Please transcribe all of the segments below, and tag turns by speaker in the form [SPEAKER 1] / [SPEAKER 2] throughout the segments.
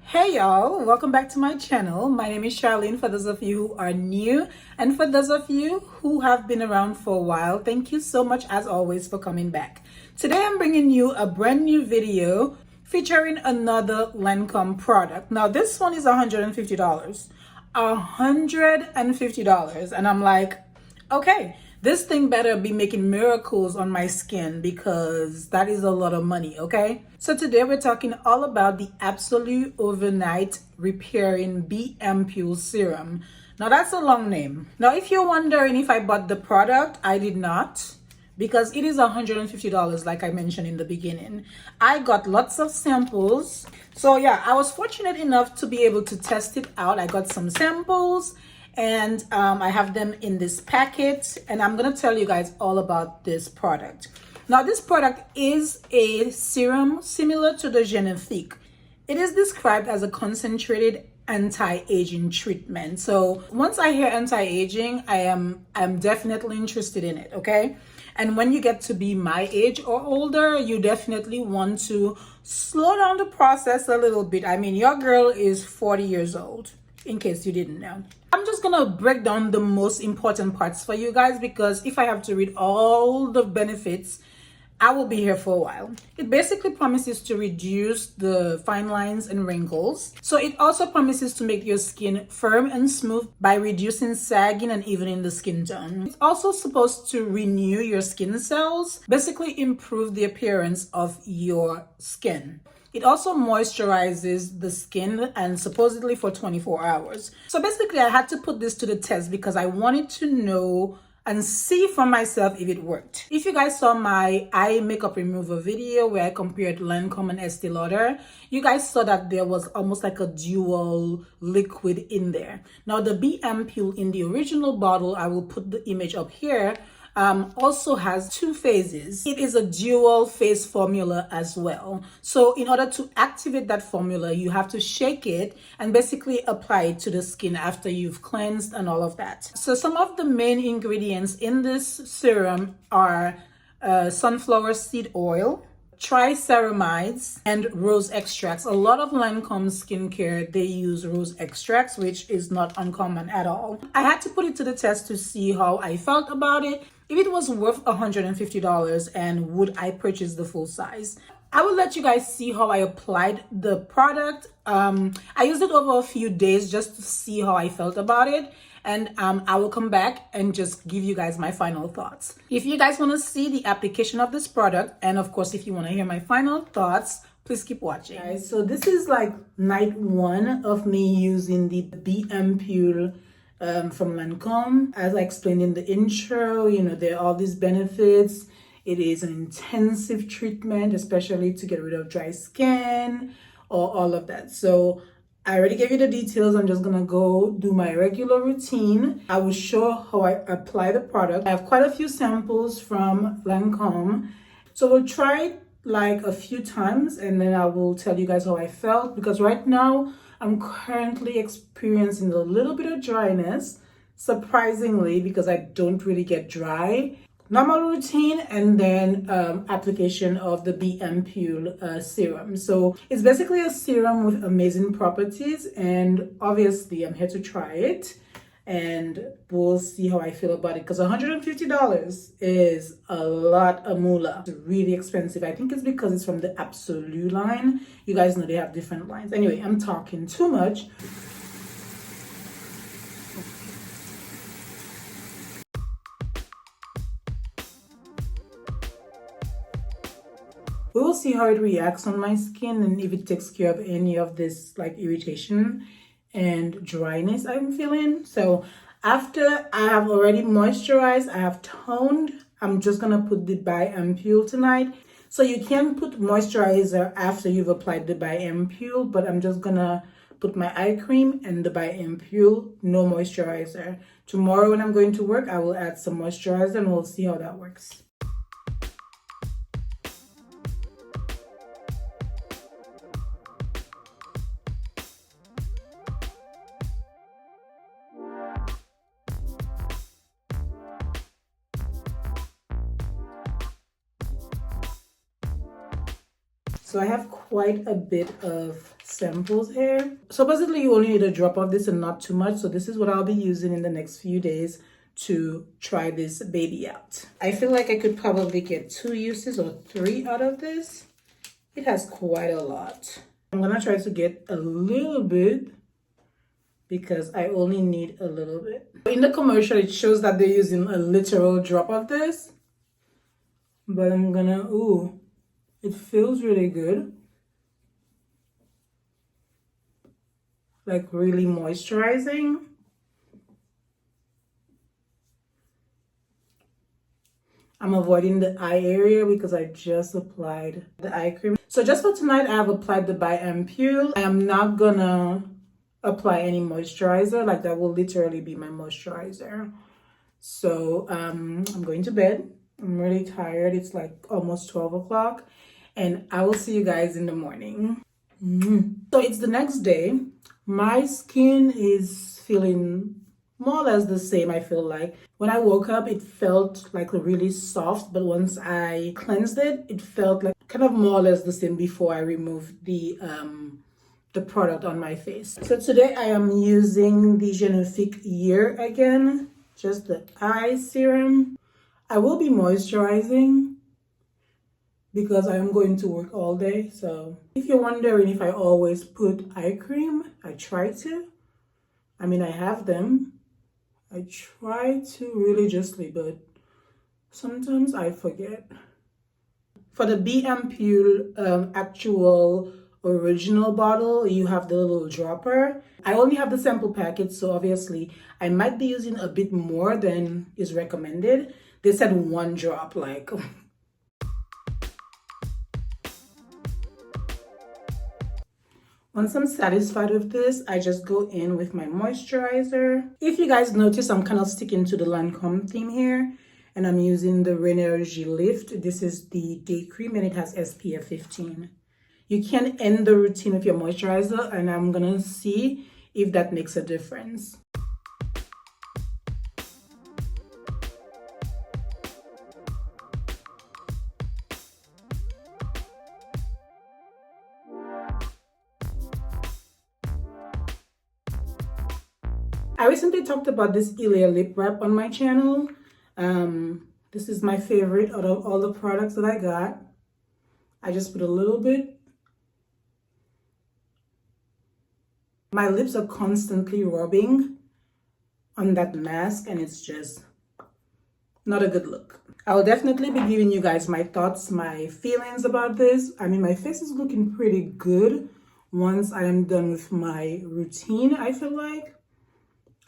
[SPEAKER 1] Hey y'all, welcome back to my channel. My name is Charlene for those of you who are new, and for those of you who have been around for a while, thank you so much as always for coming back. Today I'm bringing you a brand new video featuring another Lancome product. Now this one is $150. $150, and I'm like, okay, this thing better be making miracles on my skin because that is a lot of money, okay? So today we're talking all about the Absolute Overnight Repairing Biampoule Serum. Now that's a long name. Now if you're wondering if I bought the product, I did not, because it is $150 like I mentioned in the beginning. I got lots of samples. So yeah, I was fortunate enough to be able to test it out. I got some samples and I have them in this packet, and I'm gonna tell you guys all about this product. Now this product is a serum similar to the Genifique. It is described as a concentrated anti-aging treatment. So once I hear anti-aging, I'm definitely interested in it, okay? And when you get to be my age or older, you definitely want to slow down the process a little bit. I mean, your girl is 40 years old, in case you didn't know. I'm just gonna break down the most important parts for you guys, because if I have to read all the benefits, I will be here for a while. It basically promises to reduce the fine lines and wrinkles. So it also promises to make your skin firm and smooth by reducing sagging and evening the skin tone. It's also supposed to renew your skin cells, basically improve the appearance of your skin. It also moisturizes the skin, and supposedly for 24 hours. So basically I had to put this to the test because I wanted to know and see for myself if it worked. If you guys saw my eye makeup remover video where I compared Lancome and Estee Lauder, you guys saw that there was almost like a dual liquid in there. Now the Biampoule in the original bottle, I will put the image up here, also has two phases. It is a dual phase formula as well. So in order to activate that formula, you have to shake it and basically apply it to the skin after you've cleansed and all of that. So some of the main ingredients in this serum are sunflower seed oil, triceramides, and rose extracts. A lot of Lancome skincare, they use rose extracts, which is not uncommon at all. I had to put it to the test to see how I felt about it, if it was worth $150, and would I purchase the full size. I will let you guys see how I applied the product. I used it over a few days just to see how I felt about it. And I will come back and just give you guys my final thoughts. If you guys want to see the application of this product, and of course, if you want to hear my final thoughts, please keep watching. Guys, so this is like night one of me using the Biampoule from Lancome. As I explained in the intro, you know, there are all these benefits. It is an intensive treatment, especially to get rid of dry skin or all of that. So I already gave you the details. I'm just gonna go do my regular routine. I will show how I apply the product. I have quite a few samples from Lancome. So we'll try it like a few times and then I will tell you guys how I felt, because right now I'm currently experiencing a little bit of dryness, surprisingly, because I don't really get dry. Normal routine, and then application of the Biampoule serum. So it's basically a serum with amazing properties, and obviously I'm here to try it and we'll see how I feel about it, because $150 is a lot of moolah. It's really expensive. I think it's because it's from the Absolue line. You guys know they have different lines. Anyway, I'm talking too much. We will see how it reacts on my skin and if it takes care of any of this like irritation and dryness I'm feeling. So after I have already moisturized, I have toned, I'm just gonna put the Biampoule tonight. So you can put moisturizer after you've applied the Biampoule, but I'm just gonna put my eye cream and the Biampoule, no moisturizer. Tomorrow when I'm going to work, I will add some moisturizer and we'll see how that works. So I have quite a bit of samples here. So basically you only need a drop of this and not too much. So this is what I'll be using in the next few days to try this baby out. I feel like I could probably get 2 uses or 3 out of this. It has quite a lot. I'm gonna try to get a little bit because I only need a little bit. In the commercial, it shows that they're using a literal drop of this, but I'm gonna, ooh, it feels really good. Like really moisturizing. I'm avoiding the eye area because I just applied the eye cream. So just for tonight, I have applied the Bi-Ampoule. I am not gonna apply any moisturizer. Like that will literally be my moisturizer. So I'm going to bed. I'm really tired. It's like almost 12 o'clock. And I will see you guys in the morning. So it's the next day. My skin is feeling more or less the same, I feel like. When I woke up, it felt like really soft, but once I cleansed it, it felt like kind of more or less the same before I removed the product on my face. So today I am using the Genifique Year again, just the eye serum. I will be moisturizing because I am going to work all day. So if you're wondering if I always put eye cream, I try to. I mean, I have them. I try to religiously, but sometimes I forget. For the Bi-Ampoule actual original bottle, you have the little dropper. I only have the sample packet, so obviously I might be using a bit more than is recommended. They said 1 drop, like. Once I'm satisfied with this, I just go in with my moisturizer. If you guys notice, I'm kind of sticking to the Lancome theme here, and I'm using the Rénergie Lift. This is the day cream, and it has SPF 15. You can end the routine with your moisturizer, and I'm gonna see if that makes a difference. I recently talked about this Ilia lip wrap on my channel. This is my favorite out of all the products that I got. I just put a little bit. My lips are constantly rubbing on that mask, and it's just not a good look. I will definitely be giving you guys my thoughts, my feelings about this. I mean, my face is looking pretty good once I am done with my routine, I feel like.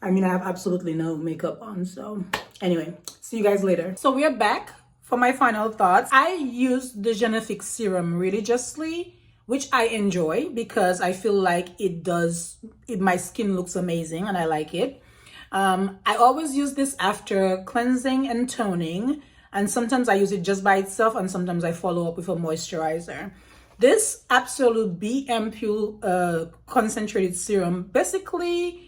[SPEAKER 1] I mean, I have absolutely no makeup on, so anyway, see you guys later. So we are back for my final thoughts. I used the Genifique serum religiously, which I enjoy because I feel like my skin looks amazing and I like it. I always use this after cleansing and toning, and sometimes I use it just by itself, and sometimes I follow up with a moisturizer. This Absolute Bi-Ampoule concentrated serum basically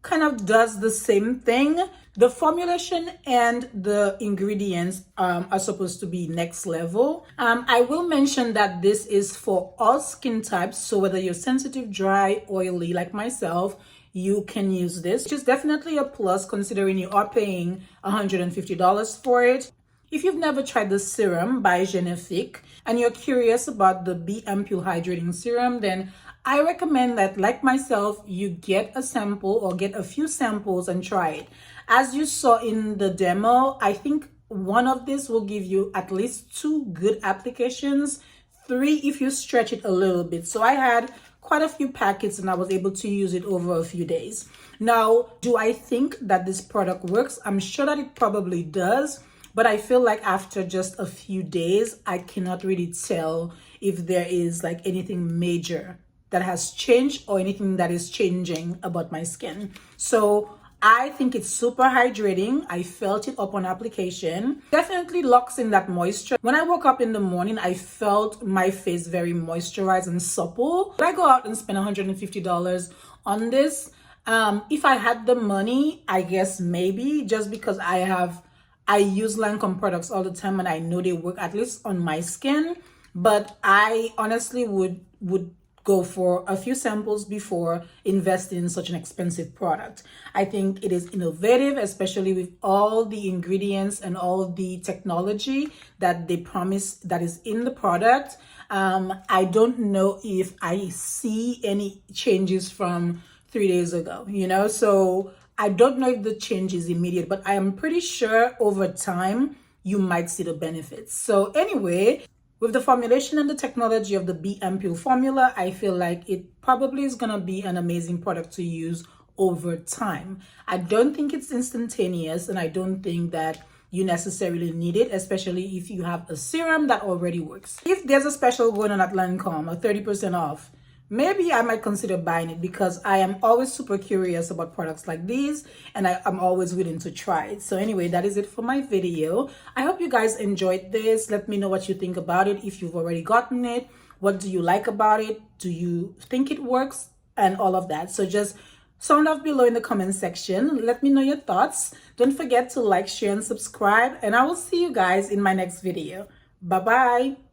[SPEAKER 1] kind of does the same thing. The formulation and the ingredients are supposed to be next level. I will mention that this is for all skin types, so whether you're sensitive, dry, oily like myself, you can use this, which is definitely a plus considering you are paying $150 for it. If you've never tried the serum by Genifique and you're curious about the Biampoule hydrating serum, then I recommend that, like myself, you get a sample or get a few samples and try it. As you saw in the demo, I think one of this will give you at least 2 good applications, 3 if you stretch it a little bit. So I had quite a few packets and I was able to use it over a few days. Now, do I think that this product works? I'm sure that it probably does, but I feel like after just a few days, I cannot really tell if there is like anything major that has changed or anything that is changing about my skin. So I think it's super hydrating. I felt it upon application. Definitely locks in that moisture. When I woke up in the morning, I felt my face very moisturized and supple. But I go out and spend $150 on this. If I had the money, I guess maybe, just because I use Lancome products all the time and I know they work, at least on my skin. But I honestly would go for a few samples before investing in such an expensive product. I think it is innovative, especially with all the ingredients and all the technology that they promise that is in the product. I don't know if I see any changes from 3 days ago, so I don't know if the change is immediate, but I am pretty sure over time you might see the benefits. So anyway, with the formulation and the technology of the Biampoule formula, I feel like it probably is going to be an amazing product to use over time. I don't think it's instantaneous, and I don't think that you necessarily need it, especially if you have a serum that already works. If there's a special going on at Lancome, or 30% off, maybe I might consider buying it, because I am always super curious about products like these, and I'm always willing to try it. So anyway, that is it for my video. I hope you guys enjoyed this. Let me know what you think about it. If you've already gotten it, what do you like about it? Do you think it works? And all of that. So just sound off below in the comment section. Let me know your thoughts. Don't forget to like, share, and subscribe. And I will see you guys in my next video. Bye-bye.